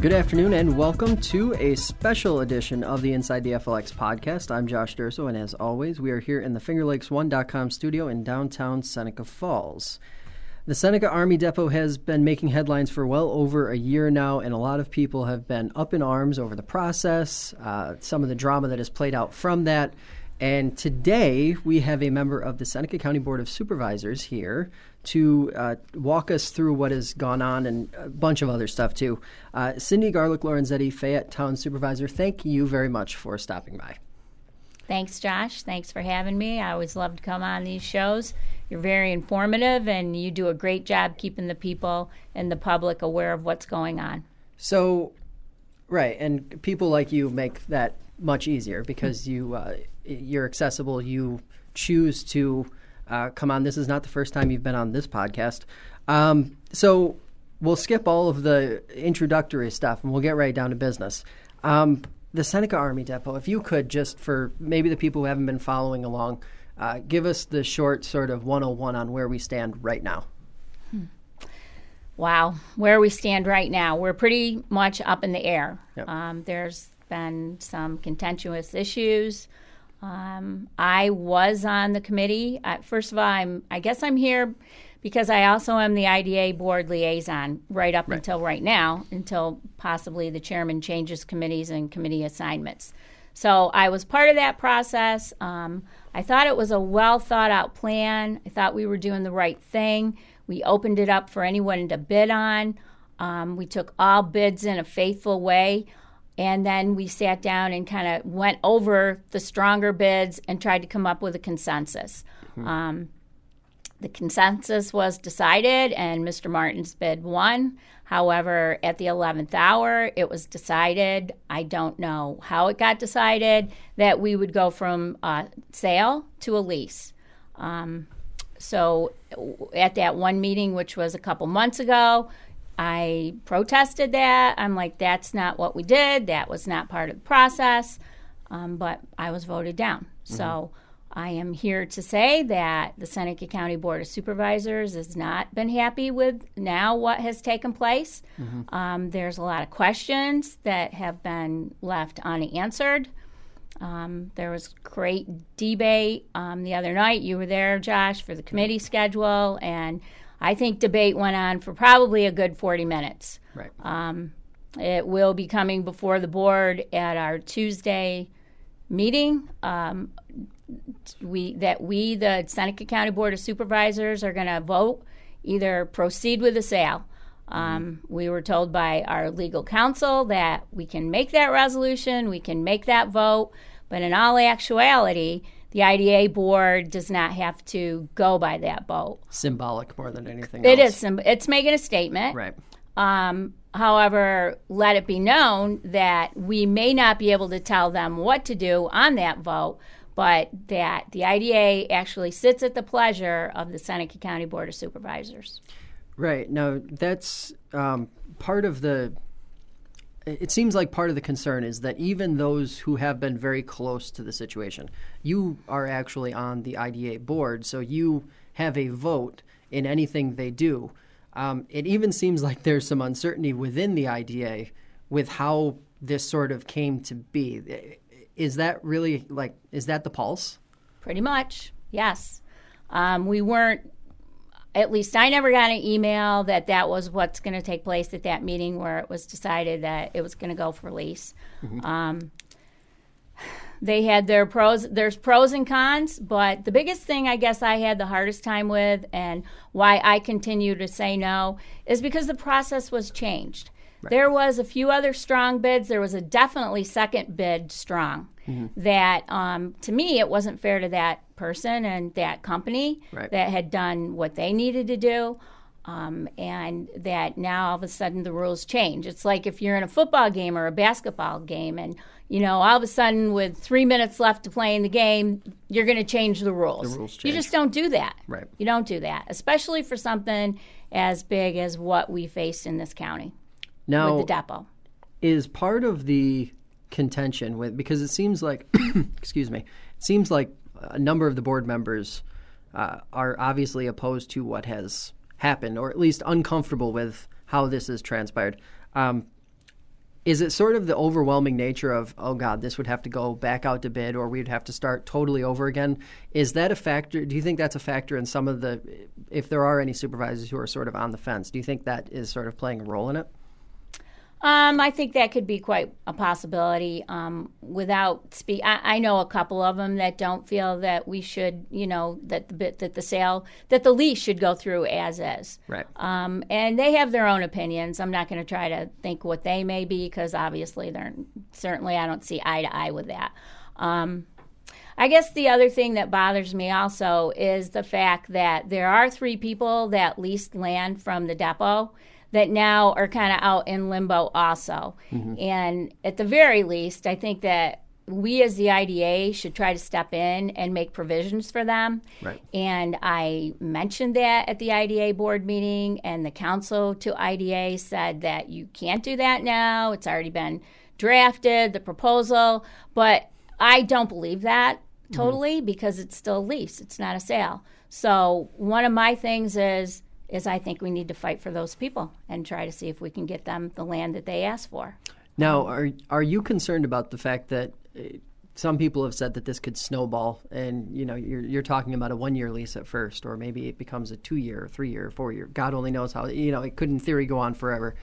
Good afternoon and welcome to a special edition of the Inside the FLX podcast. I'm Josh Durso, and as always, we are here in the FingerLakes1.com studio in downtown Seneca Falls. The Seneca Army Depot has been making headlines for well over a year now, and a lot of people have been up in arms over the process, some of the drama that has played out from that. And today, we have a member of the Seneca County Board of Supervisors here to walk us through what has gone on and a bunch of other stuff, too. Cindy Garlick-Lorenzetti, Fayette Town Supervisor, thank you very much for stopping by. Thanks, Josh. Thanks for having me. I always love to come on these shows. You're very informative, and you do a great job keeping the people and the public aware of what's going on. So, right, and people like you make that much easier because you're accessible. You choose to come on. This is not the first time you've been on this podcast. So we'll skip all of the introductory stuff and we'll get right down to business. The Seneca Army Depot, if you could just for maybe the people who haven't been following along, give us the short sort of 101 on where we stand right now. Wow, where we stand right now. We're pretty much up in the air. Yep. There's been some contentious issues. I was on the committee. First of all, I guess I'm here because I also am the IDA board liaison right until right now, until possibly the chairman changes committees and committee assignments. So I was part of that process. I thought it was a well thought out plan. I thought we were doing the right thing. We opened it up for anyone to bid on. We took all bids in a faithful way. And then we sat down and kind of went over the stronger bids and tried to come up with a consensus. Mm-hmm. The consensus was decided, and Mr. Martin's bid won. However, at the 11th hour, it was decided, I don't know how it got decided, that we would go from sale to a lease. So at that one meeting, which was a couple months ago, I protested that. I'm like, that's not what we did. That was not part of the process. But I was voted down. Mm-hmm. So I am here to say that the Seneca County Board of Supervisors has not been happy with now what has taken place. Mm-hmm. There's a lot of questions that have been left unanswered. There was great debate the other night. You were there, Josh, for the committee schedule, and I think debate went on for probably a good 40 minutes. Right. It will be coming before the board at our Tuesday meeting. The Seneca County Board of Supervisors, are going to vote either proceed with the sale. We were told by our legal counsel that we can make that resolution, we can make that vote, but in all actuality, the IDA board does not have to go by that vote. Symbolic more than anything else. It is. It's making a statement. Right. However, let it be known that we may not be able to tell them what to do on that vote, but that the IDA actually sits at the pleasure of the Seneca County Board of Supervisors. Right. Now, that's part of the... It seems like part of the concern is that even those who have been very close to the situation, you are actually on the IDA board, so you have a vote in anything they do. It even seems like there's some uncertainty within the IDA with how this sort of came to be. Is that really, is that the pulse? Pretty much, yes. We weren't, at least I never got an email that was what's going to take place at that meeting where it was decided that it was going to go for lease. Mm-hmm. They had there's pros and cons, but the biggest thing I guess I had the hardest time with and why I continue to say no is because the process was changed. Right. There was a few other strong bids. There was a definitely second bid strong. Mm-hmm. That, to me, it wasn't fair to that person and that company that had done what they needed to do, and that now all of a sudden the rules change. It's like if you're in a football game or a basketball game and, all of a sudden with 3 minutes left to play in the game, you're going to change the rules. The rules change. You just don't do that. Right. You don't do that, especially for something as big as what we faced in this county. Now, with the depot. Is part of the contention with, because it seems like, it seems like a number of the board members are obviously opposed to what has happened, or at least uncomfortable with how this has transpired. Is it sort of the overwhelming nature of, oh God, this would have to go back out to bid or we'd have to start totally over again? Is that a factor? Do you think that's a factor in some of the, if there are any supervisors who are sort of on the fence, do you think that is sort of playing a role in it? I think that could be quite a possibility. I know a couple of them that don't feel that we should, that the lease should go through as is. Right. And they have their own opinions. I'm not going to try to think what they may be because obviously I don't see eye to eye with that. I guess the other thing that bothers me also is the fact that there are 3 people that leased land from the depot that now are kind of out in limbo also. Mm-hmm. And at the very least, I think that we as the IDA should try to step in and make provisions for them. Right. And I mentioned that at the IDA board meeting, and the council to IDA said that you can't do that now. It's already been drafted, the proposal. But I don't believe that totally because it's still a lease. It's not a sale. So one of my things is I think we need to fight for those people and try to see if we can get them the land that they asked for. Now, are you concerned about the fact that some people have said that this could snowball and, you're talking about a 1-year lease at first, or maybe it becomes a 2-year, 3-year, 4-year. God only knows how, it could in theory go on forever.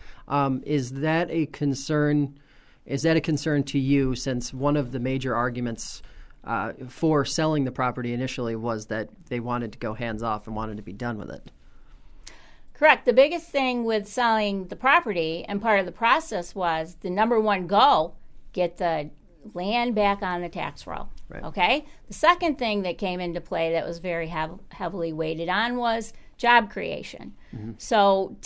Is that a concern? Is that a concern to you, since one of the major arguments for selling the property initially was that they wanted to go hands off and wanted to be done with it? Correct. The biggest thing with selling the property, and part of the process was the number one goal, get the land back on the tax roll. Right. Okay? The second thing that came into play that was very heavily weighted on was job creation. Mm-hmm. So,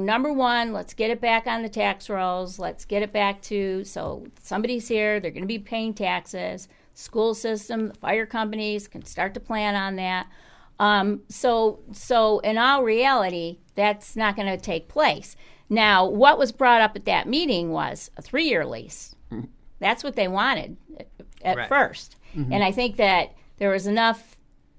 number one, let's get it back on the tax rolls. Let's get it back so somebody's here, they're going to be paying taxes. School system, the fire companies can start to plan on that. So in all reality, that's not going to take place. Now, what was brought up at that meeting was a 3-year lease. Mm-hmm. That's what they wanted at first. Mm-hmm. And I think that there was enough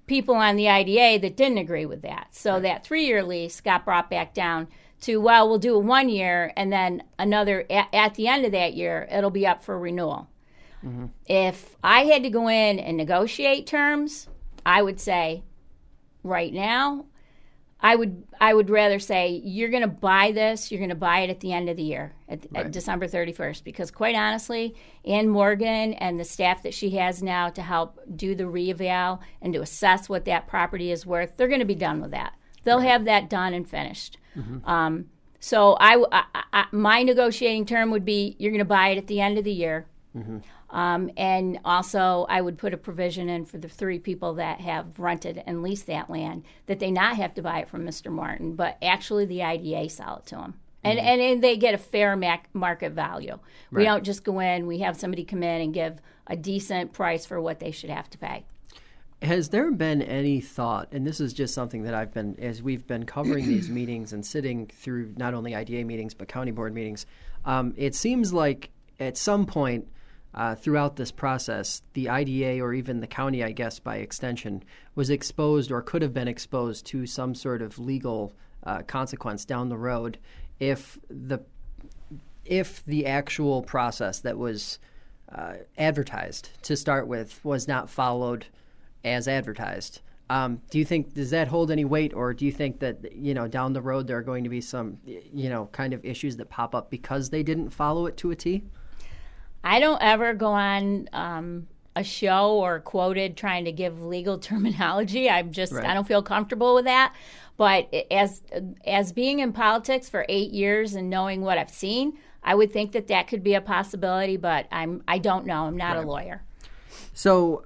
people on the IDA that didn't agree with that. So that 3-year lease got brought back down to, well, we'll do a 1 year, and then another, at the end of that year, it'll be up for renewal. Mm-hmm. If I had to go in and negotiate terms, I would say, right now, I would rather say you're going to buy this. You're going to buy it at the end of the year, at December 31st, because quite honestly, Ann Morgan and the staff that she has now to help do the reeval and to assess what that property is worth, they're going to be done with that. They'll have that done and finished. Mm-hmm. So my negotiating term would be you're going to buy it at the end of the year. Mm-hmm. And also, I would put a provision in for the 3 people that have rented and leased that land that they not have to buy it from Mr. Martin, but actually the IDA sell it to them. Mm-hmm. And they get a fair market value. Right. We don't just go in, we have somebody come in and give a decent price for what they should have to pay. Has there been any thought, and this is just something that as we've been covering these meetings and sitting through not only IDA meetings but county board meetings, it seems like at some point throughout this process, the IDA, or even the county, I guess, by extension, was exposed or could have been exposed to some sort of legal consequence down the road if the actual process that was advertised to start with was not followed as advertised. Do you think, does that hold any weight, or do you think that, down the road there are going to be some, kind of issues that pop up because they didn't follow it to a T? I don't ever go on a show or quoted trying to give legal terminology. I don't feel comfortable with that. But as being in politics for 8 years and knowing what I've seen, I would think that could be a possibility. But I don't know. I'm not a lawyer. So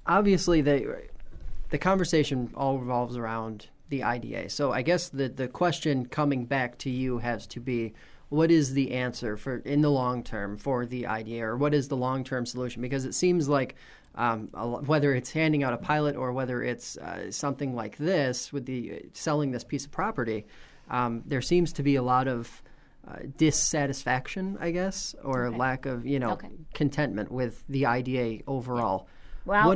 obviously the conversation all revolves around the IDA. So I guess the question coming back to you has to be, what is the answer in the long term for the IDA, or what is the long-term solution? Because it seems like whether it's handing out a pilot or whether it's something like this with the selling this piece of property, there seems to be a lot of dissatisfaction, I guess, or lack of contentment with the IDA overall. Well,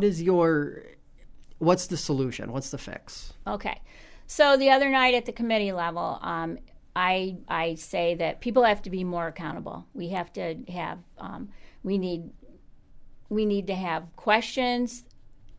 what's the solution? What's the fix? Okay. So the other night at the committee level, I say that people have to be more accountable. We have to have we need to have questions,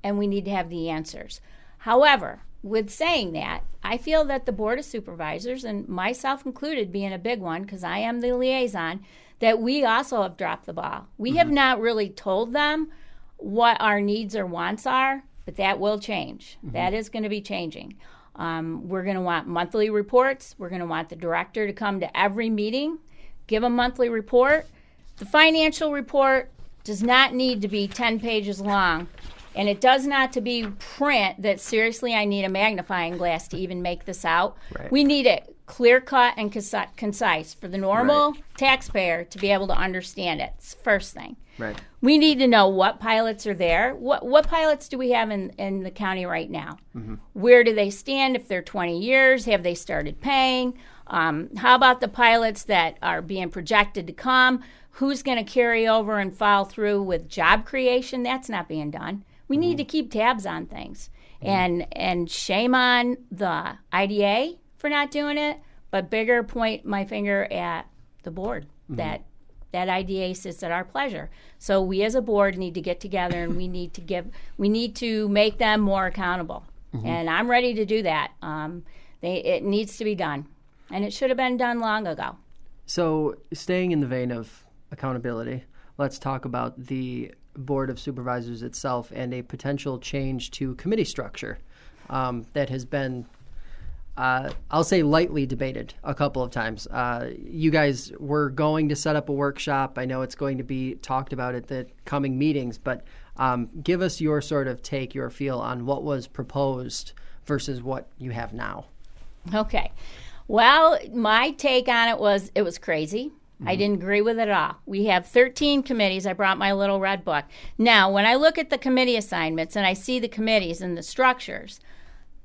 and we need to have the answers. However, with saying that, I feel that the Board of Supervisors, and myself included being a big one because I am the liaison, that we also have dropped the ball. We have not really told them what our needs or wants are, but that will change. That is going to be changing. We're going to want monthly reports. We're going to want the director to come to every meeting, give a monthly report. The financial report does not need to be 10 pages long, and it does not to be print that seriously I need a magnifying glass to even make this out. Right. We need it clear-cut and concise for the normal taxpayer to be able to understand it. It's the first thing. Right. We need to know what pilots are there. What pilots do we have in the county right now? Where do they stand if they're 20 years? Have they started paying? How about the pilots that are being projected to come? Who's going to carry over and follow through with job creation? That's not being done. We need to keep tabs on things. And shame on the IDA for not doing it, but bigger point my finger at the board that IDA sits at our pleasure. So we as a board need to get together and we need to make them more accountable. And I'm ready to do that. It needs to be done. And it should have been done long ago. So staying in the vein of accountability, let's talk about the Board of Supervisors itself and a potential change to committee structure that has been, I'll say, lightly debated a couple of times. You guys were going to set up a workshop. I know it's going to be talked about at the coming meetings, but give us your sort of take, your feel on what was proposed versus what you have now. Okay. Well, my take on it was crazy. I didn't agree with it at all. We have 13 committees. I brought my little red book. Now, when I look at the committee assignments and I see the committees and the structures,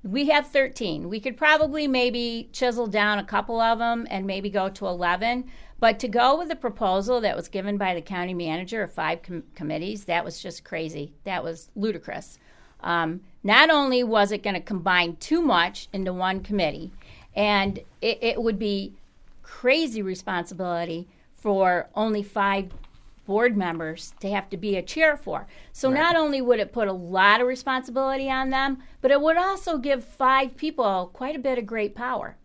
we have 13. We could probably maybe chisel down a couple of them and maybe go to 11. But to go with the proposal that was given by the county manager of 5 committees, that was just crazy. That was ludicrous. Not only was it going to combine too much into one committee, and it would be crazy responsibility for only 5 board members to have to be a chair for. So not only would it put a lot of responsibility on them, but it would also give 5 people quite a bit of great power.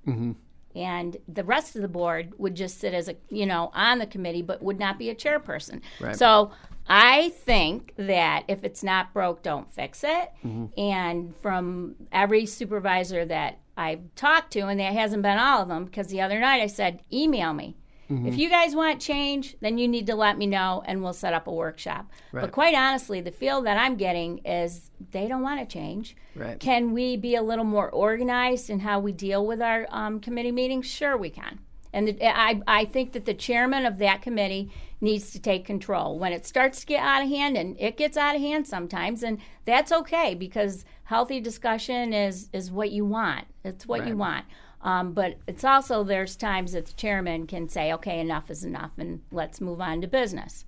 And the rest of the board would just sit as on the committee, but would not be a chairperson. So I think that if it's not broke, don't fix it. And from every supervisor that I've talked to, and that hasn't been all of them, because the other night I said, email me. If you guys want change, then you need to let me know, and we'll set up a workshop. But quite honestly, the feel that I'm getting is they don't want to change. Can we be a little more organized in how we deal with our committee meetings? Sure, we can. And I think that the chairman of that committee needs to take control. When it starts to get out of hand, and it gets out of hand sometimes, and that's okay, because healthy discussion is what you want. It's what you want. But it's also, there's times that the chairman can say, okay, enough is enough, and let's move on to business.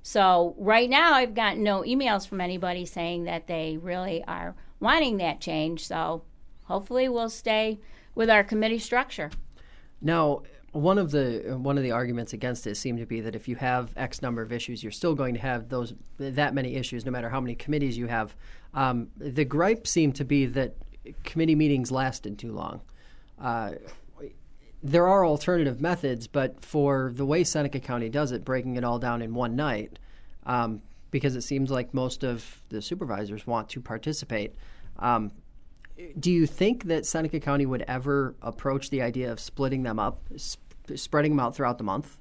So right now I've gotten no emails from anybody saying that they really are wanting that change. So hopefully we'll stay with our committee structure. Now, one of the arguments against it seemed to be that if you have X number of issues, you're still going to have that many issues, no matter how many committees you have. The gripe seemed to be that committee meetings lasted too long. There are alternative methods, but for the way Seneca County does it, breaking it all down in one night, because it seems like most of the supervisors want to participate. Do you think that Seneca County would ever approach the idea of splitting them up, spreading them out throughout the month?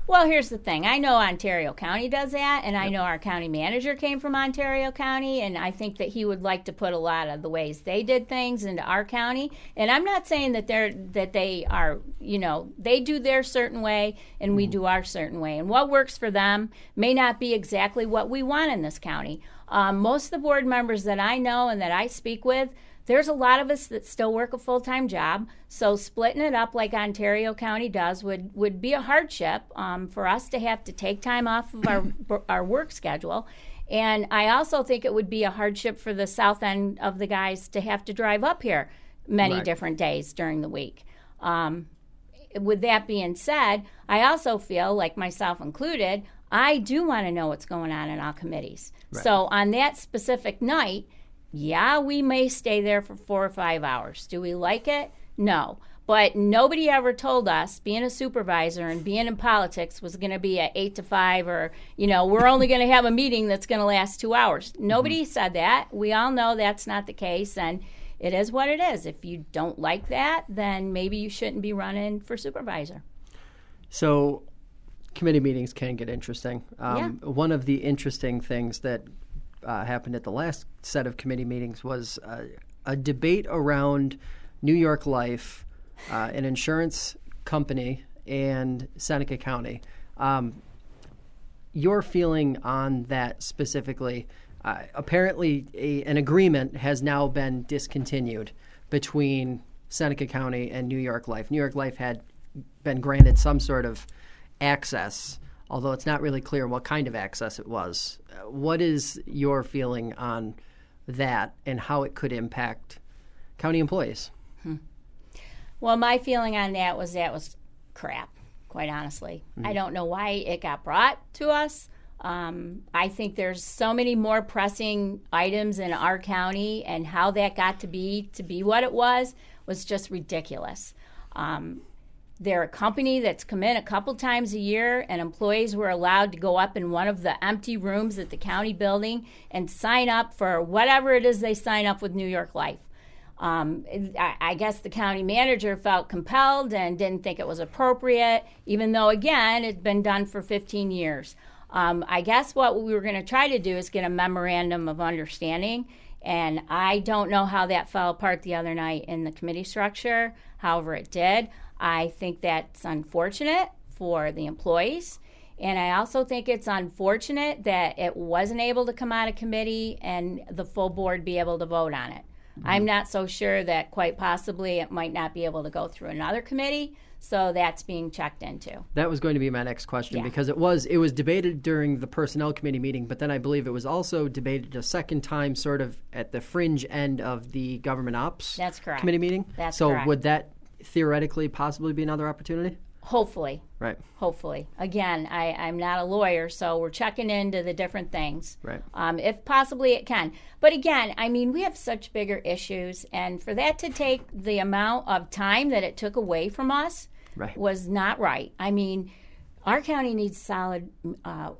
Well, here's the thing. I know Ontario County does that, and I know our county manager came from Ontario County, and I think that he would like to put a lot of the ways they did things into our county. And I'm not saying that they are, they do their certain way and we do our certain way. And what works for them may not be exactly what we want in this county. Most of the board members that I know and that I speak with, there's a lot of us that still work a full-time job, so splitting it up like Ontario County does would be a hardship for us to have to take time off of our work schedule. And I also think it would be a hardship for the south end of the guys to have to drive up here many different days during the week. with that being said, I also feel, like myself included, I do want to know what's going on in all committees. Right. So on that specific night, yeah, we may stay there for 4 or 5 hours. Do we like it? No. But nobody ever told us being a supervisor and being in politics was going to be at 8 to 5 or, we're only going to have a meeting that's going to last 2 hours. Nobody said that. We all know that's not the case, and it is what it is. If you don't like that, then maybe you shouldn't be running for supervisor. So committee meetings can get interesting. One of the interesting things that happened at the last set of committee meetings was a debate around New York Life, an insurance company, and Seneca County. Your feeling on that specifically? Apparently, an agreement has now been discontinued between Seneca County and New York Life. New York Life had been granted some sort of access, although it's not really clear what kind of access it was. What is your feeling on that and how it could impact county employees? Well, my feeling on that was crap, quite honestly. I don't know why it got brought to us. I think there's so many more pressing items in our county, and how that got to be what it was just ridiculous. They're a company that's come in a couple times a year, and employees were allowed to go up in one of the empty rooms at the county building and sign up for whatever it is they sign up with New York Life. I guess the county manager felt compelled and didn't think it was appropriate, even though, again, it's been done for 15 years. I guess what we were going to try to do is get a memorandum of understanding, and I don't know how that fell apart the other night in the committee structure. However, it did. I think that's unfortunate for the employees, and I also think it's unfortunate that it wasn't able to come out of committee and the full board be able to vote on it. I'm not so sure that quite possibly it might not be able to go through another committee, so that's being checked into. That was going to be my next question, because it was debated during the Personnel Committee meeting, but then I believe it was also debated a second time sort of at the fringe end of the Government Ops Committee meeting. That's so correct. Would that theoretically possibly be another opportunity? Hopefully. Right. Hopefully. Again, I'm not a lawyer, so we're checking into the different things. Right. If possibly it can. But again, we have such bigger issues, and for that to take the amount of time that it took away from us was not right. Our county needs a solid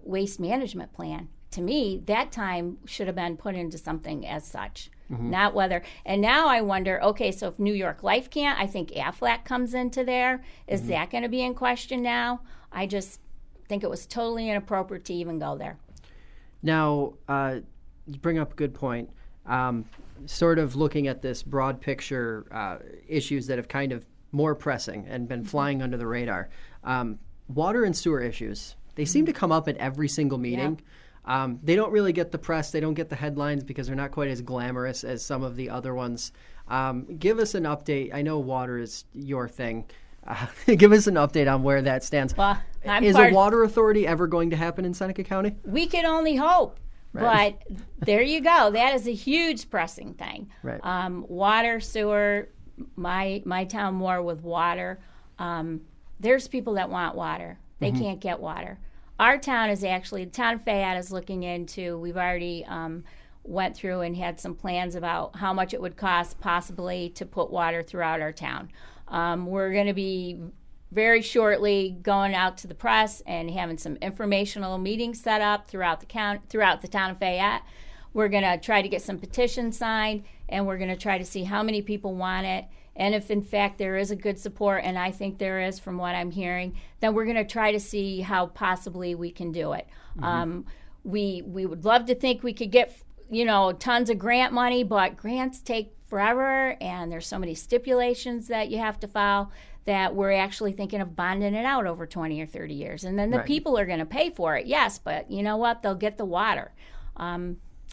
waste management plan. To me, that time should have been put into something as such. Not whether. And now I wonder, okay, so if New York Life can't, I think AFLAC comes into there. Is that going to be in question now? I just think it was totally inappropriate to even go there. Now, you bring up a good point. Sort of looking at this broad picture issues that have kind of more pressing and been flying under the radar. Water and sewer issues, they seem to come up at every single meeting. Yep. They don't really get the press. They don't get the headlines because they're not quite as glamorous as some of the other ones. Give us an update. I know water is your thing. Give us an update on where that stands. Well, is a water authority ever going to happen in Seneca County? We could only hope. Right. But there you go. That is a huge pressing thing. Right. Water, sewer, my town more with water. There's people that want water. They can't get water. Our town is actually, the town of Fayette is looking into, we've already went through and had some plans about how much it would cost possibly to put water throughout our town. We're going to be very shortly going out to the press and having some informational meetings set up throughout the town of Fayette. We're going to try to get some petitions signed, and we're going to try to see how many people want it. And if, in fact, there is a good support, and I think there is from what I'm hearing, then we're going to try to see how possibly we can do it. We would love to think we could get, tons of grant money, but grants take forever, and there's so many stipulations that you have to file that we're actually thinking of bonding it out over 20 or 30 years. And then the people are going to pay for it, yes, but you know what? They'll get the water.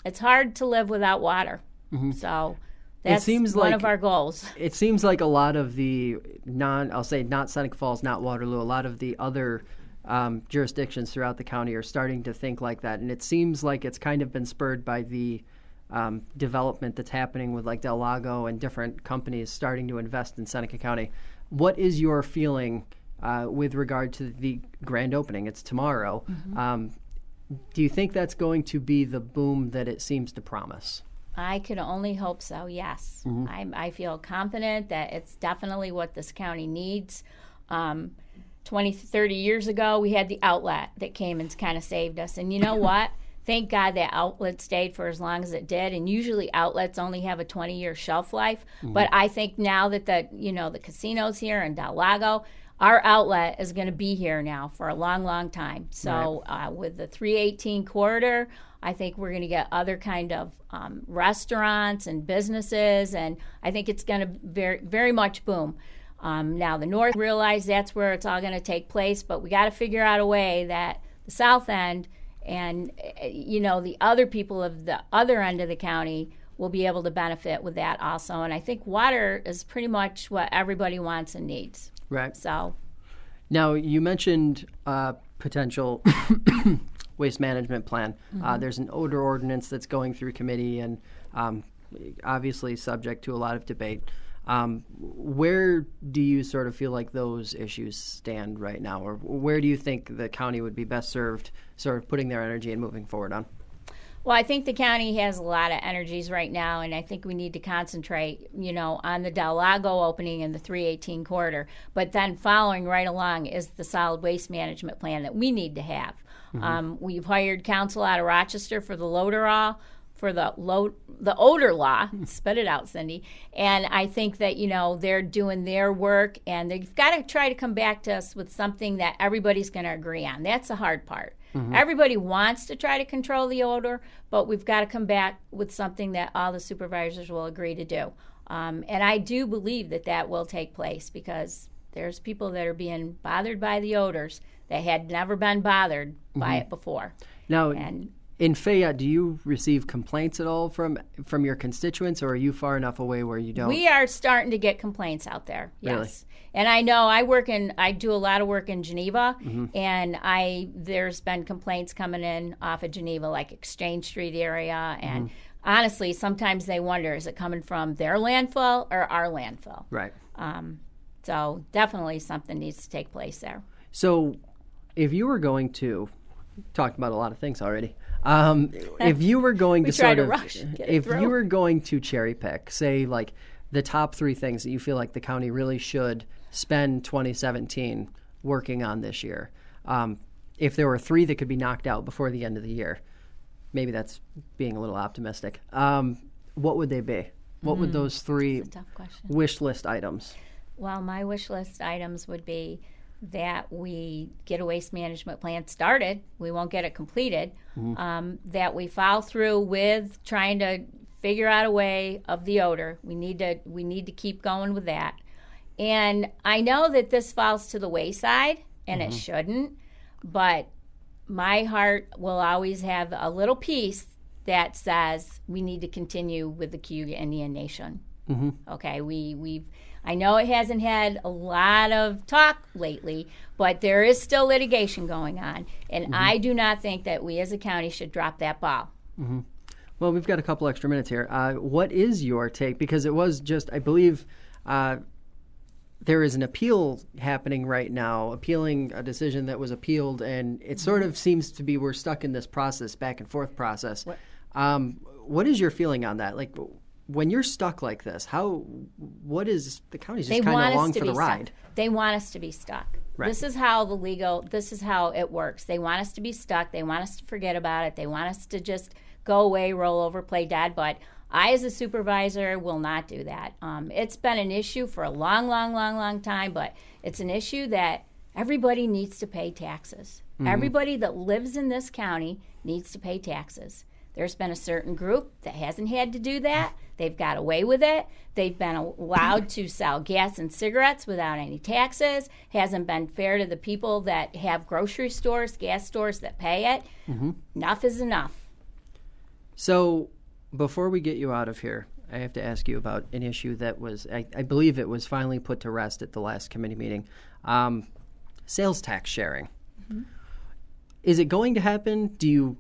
It's hard to live without water. So that's one of our goals. It seems like a lot of the not Seneca Falls, not Waterloo, a lot of the other jurisdictions throughout the county are starting to think like that. And it seems like it's kind of been spurred by the development that's happening with like Del Lago and different companies starting to invest in Seneca County. What is your feeling with regard to the grand opening? It's tomorrow. Do you think that's going to be the boom that it seems to promise? I could only hope so, yes. I feel confident that it's definitely what this county needs. 20, 30 years ago, we had the outlet that came and kind of saved us. And you know what? Thank God that outlet stayed for as long as it did. And usually outlets only have a 20-year shelf life. But I think now that the casinos here in Del Lago, our outlet is going to be here now for a long, long time. So with the 318 corridor, I think we're going to get other kind of restaurants and businesses, and I think it's going to very, very much boom. Now the north realize that's where it's all going to take place, but we got to figure out a way that the south end and the other people of the other end of the county will be able to benefit with that also. And I think water is pretty much what everybody wants and needs. Right. So, now you mentioned potential waste management plan. There's an odor ordinance that's going through committee and obviously subject to a lot of debate. Where do you sort of feel like those issues stand right now, or where do you think the county would be best served sort of putting their energy and moving forward on? Well, I think the county has a lot of energies right now, and I think we need to concentrate, on the Del Lago opening and the 318 corridor. But then following right along is the solid waste management plan that we need to have. We've hired counsel out of Rochester for the the odor law. Spit it out, Cindy. And I think that, they're doing their work, and they've got to try to come back to us with something that everybody's going to agree on. That's the hard part. Everybody wants to try to control the odor, but we've got to come back with something that all the supervisors will agree to do. And I do believe that will take place, because there's people that are being bothered by the odors that had never been bothered by it before. Now, in Fayette, do you receive complaints at all from your constituents, or are you far enough away where you don't? We are starting to get complaints out there, yes. Really? And I know I do a lot of work in Geneva, and there's been complaints coming in off of Geneva, like Exchange Street area, and honestly, sometimes they wonder, is it coming from their landfill or our landfill? Right. So definitely something needs to take place there. So if you were going to, talked about a lot of things already, if you were going to you were going to cherry pick, say, like the top 3 things that you feel like the county really should spend 2017 working on this year, if there were 3 that could be knocked out before the end of the year, maybe that's being a little optimistic, what would they be? What would those 3 wish list items? Well, my wish list items would be that we get a waste management plan started. We won't get it completed. That we follow through with trying to figure out a way of the odor. We need to keep going with that. And I know that this falls to the wayside, and it shouldn't, but my heart will always have a little piece that says we need to continue with the Cayuga Indian Nation. Okay, I know it hasn't had a lot of talk lately, but there is still litigation going on, and I do not think that we as a county should drop that ball. Well, we've got a couple extra minutes here. What is your take? Because it was just, I believe, there is an appeal happening right now, appealing a decision that was appealed, and it sort of seems to be we're stuck in this process, back and forth process. What is your feeling on that? Like, when you're stuck like this, what is the county's just kind of along for the ride? They want us to be stuck. Right. This is how it works. They want us to be stuck. They want us to forget about it. They want us to just go away, roll over, play dead. But I, as a supervisor, will not do that. It's been an issue for a long, long, long, long time, but it's an issue that everybody needs to pay taxes. Everybody that lives in this county needs to pay taxes. There's been a certain group that hasn't had to do that. They've got away with it. They've been allowed to sell gas and cigarettes without any taxes. Hasn't been fair to the people that have grocery stores, gas stores that pay it. Enough is enough. So before we get you out of here, I have to ask you about an issue that was, I believe it was finally put to rest at the last committee meeting. Sales tax sharing. Is it going to happen? Do you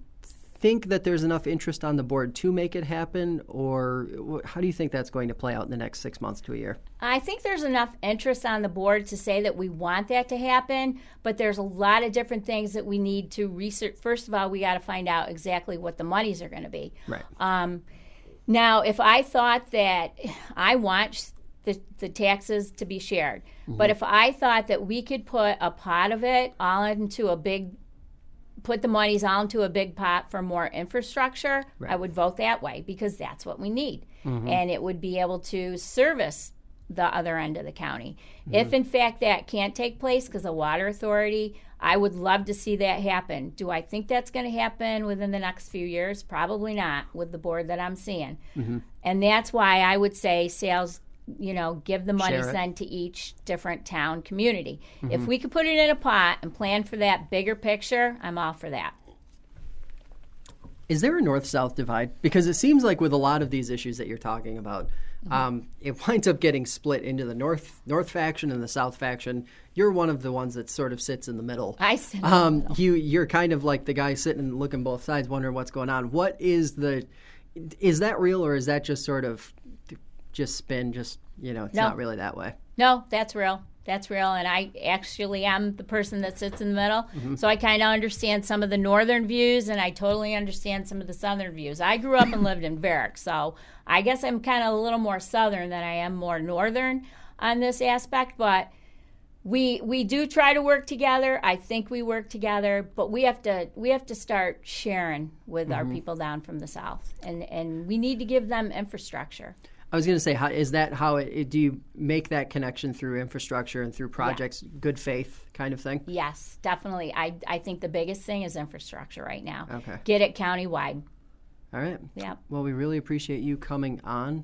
think that there's enough interest on the board to make it happen, or how do you think that's going to play out in the next 6 months to a year? I think there's enough interest on the board to say that we want that to happen, but there's a lot of different things that we need to research. First of all, we got to find out exactly what the monies are going to be. Right. Now, if I thought that I want the taxes to be shared, but if I thought that we could put a pot of it all into put the monies all into a big pot for more infrastructure, right, I would vote that way because that's what we need. And it would be able to service the other end of the county. If, in fact, that can't take place because of Water Authority, I would love to see that happen. Do I think that's going to happen within the next few years? Probably not with the board that I'm seeing. And that's why I would say sales, give the money then to each different town community. If we could put it in a pot and plan for that bigger picture, I'm all for that. Is there a north-south divide? Because it seems like with a lot of these issues that you're talking about, it winds up getting split into the north faction and the south faction. You're one of the ones that sort of sits in the middle. I sit in the middle. You're kind of like the guy sitting and looking both sides, wondering what's going on. Is that real, or is that just sort of just spin, it's not really that way? No, that's real. That's real. And I actually am the person that sits in the middle. So I kind of understand some of the northern views, and I totally understand some of the southern views. I grew up and lived in Varick, so I guess I'm kind of a little more southern than I am more northern on this aspect. But we do try to work together. I think we work together, but we have to start sharing with our people down from the south, and we need to give them infrastructure. I was going to say, do you make that connection through infrastructure and through projects, good faith kind of thing? Yes, definitely. I think the biggest thing is infrastructure right now. Okay. Get it countywide. All right. Yeah. Well, we really appreciate you coming on.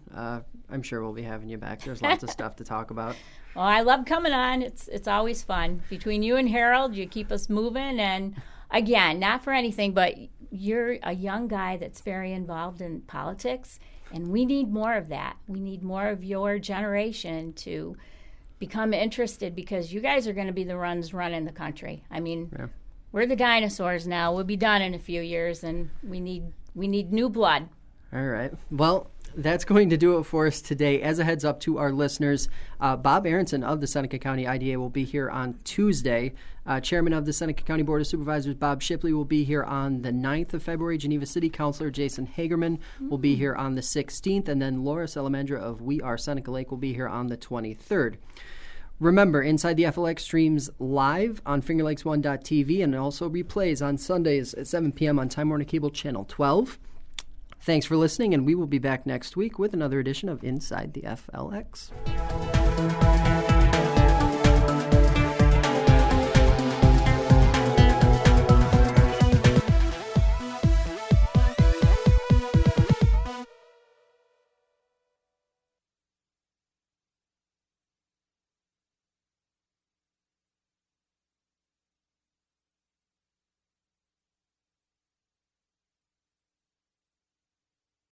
I'm sure we'll be having you back. There's lots of stuff to talk about. Well, I love coming on. It's always fun. Between you and Harold, you keep us moving. And again, not for anything, but you're a young guy that's very involved in politics. And we need more of that. We need more of your generation to become interested, because you guys are going to be the ones running the country. I mean, we're the dinosaurs now. We'll be done in a few years, and we need new blood. All right. Well, that's going to do it for us today. As a heads up to our listeners, Bob Aronson of the Seneca County IDA will be here on Tuesday. Chairman of the Seneca County Board of Supervisors, Bob Shipley, will be here on the 9th of February. Geneva City Councilor Jason Hagerman will be here on the 16th. And then Laura Salamandra of We Are Seneca Lake will be here on the 23rd. Remember, Inside the FLX streams live on FingerLakes1.tv and also replays on Sundays at 7 p.m. on Time Warner Cable Channel 12. Thanks for listening, and we will be back next week with another edition of Inside the FLX.